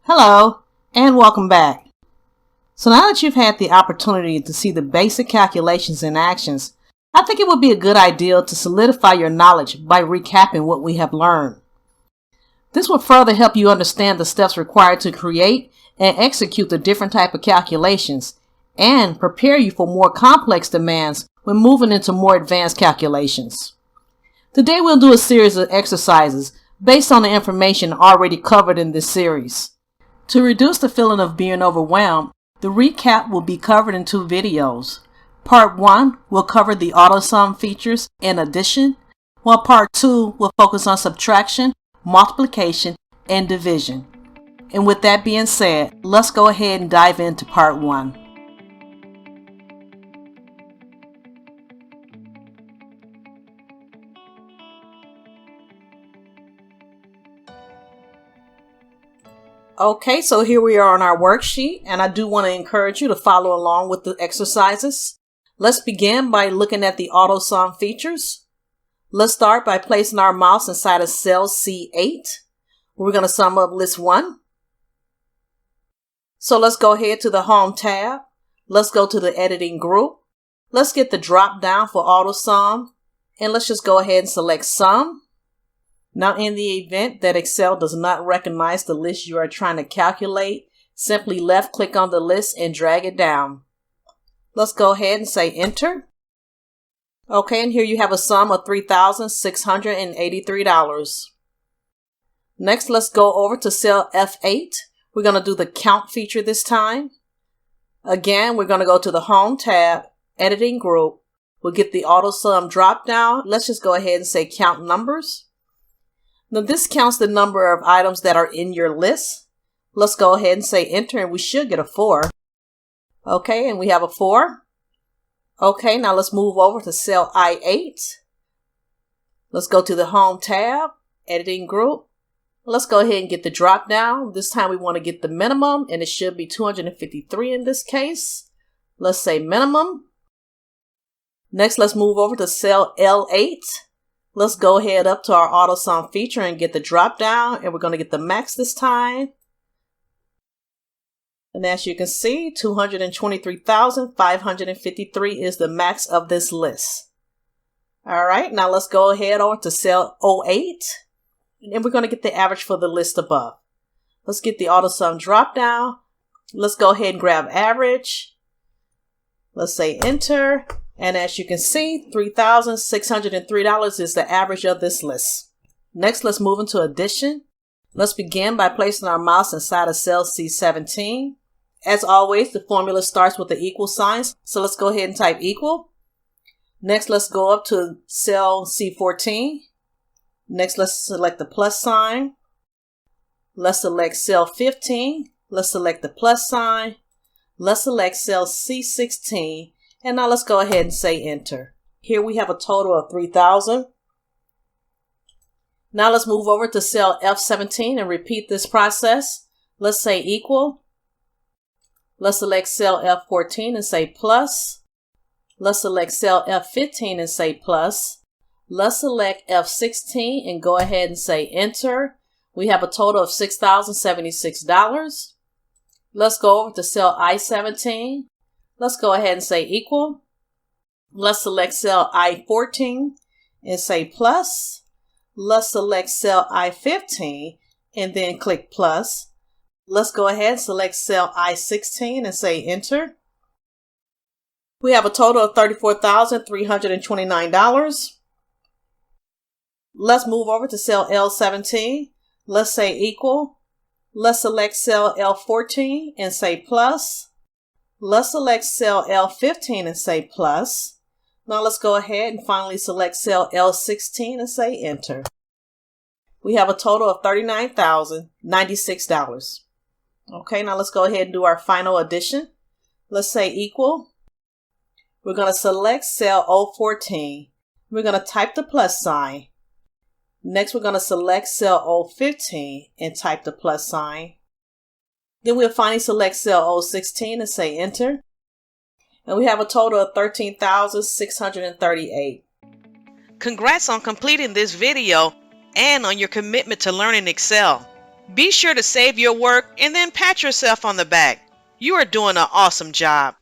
Hello, and welcome back. So now that you've had the opportunity to see the basic calculations in actions, I think it would be a good idea to solidify your knowledge by recapping what we have learned. This will further help you understand the steps required to create and execute the different type of calculations and prepare you for more complex demands when moving into more advanced calculations. Today we'll do a series of exercises based on the information already covered in this series. To reduce the feeling of being overwhelmed, the recap will be covered in two videos. Part 1 will cover the Autosum features and addition, while Part 2 will focus on subtraction, multiplication, and division. And with that being said, let's go ahead and dive into Part 1. Okay, so here we are on our worksheet, and I do want to encourage you to follow along with the exercises. Let's begin by looking at the Autosum features. Let's start by placing our mouse inside of cell C8. We're going to sum up list 1. So let's go ahead to the Home tab. Let's go to the Editing group. Let's get the drop down for Autosum, and let's just go ahead and select Sum. Now, in the event that Excel does not recognize the list you are trying to calculate, simply left click on the list and drag it down. Let's go ahead and say Enter. Okay, and here you have a sum of $3,683. Next, let's go over to cell F8. We're going to do the Count feature this time. Again, we're going to go to the Home tab, Editing group. We'll get the Autosum drop down. Let's just go ahead and say Count Numbers. Now this counts the number of items that are in your list. Let's go ahead and say Enter, and we should get a 4. Okay, and we have a 4. Okay, now let's move over to cell I8. Let's go to the Home tab, Editing group. Let's go ahead and get the drop down. This time we want to get the minimum, and it should be 253 in this case. Let's say minimum. Next, let's move over to cell L8. Let's go ahead up to our Autosum feature and get the drop down, and we're going to get the max this time. And as you can see, 223,553 is the max of this list. All right, now let's go ahead over to cell 08, and we're going to get the average for the list above. Let's get the Autosum drop down. Let's go ahead and grab average. Let's say Enter. And as you can see, $3,603 is the average of this list. Next, let's move into addition. Let's begin by placing our mouse inside of cell C17. As always, the formula starts with the equal signs. So let's go ahead and type equal. Next, let's go up to cell C14. Next, let's select the plus sign. Let's select cell 15. Let's select the plus sign. Let's select cell C16. And now let's go ahead and say Enter. Here we have a total of 3,000. Now let's move over to cell F17 and repeat this process. Let's say equal. Let's select cell F14 and say plus. Let's select cell F15 and say plus. Let's select F16 and go ahead and say Enter. We have a total of $6,076. Let's go over to cell I17. Let's go ahead and say equal. Let's select cell I14 and say plus. Let's select cell I15 and then click plus. Let's go ahead and select cell I16 and say Enter. We have a total of $34,329. Let's move over to cell L17. Let's say equal. Let's select cell L14 and say plus. Let's select cell L15 and say plus. Now let's go ahead and finally select cell L16 and say Enter. We have a total of $39,096. Okay, now let's go ahead and do our final addition. Let's say equal. We're going to select cell O14. We're going to type the plus sign. Next, we're going to select cell O15 and type the plus sign. Then we'll finally select cell O16 and say Enter. And we have a total of $13,638. Congrats on completing this video and on your commitment to learning Excel. Be sure to save your work and then pat yourself on the back. You are doing an awesome job.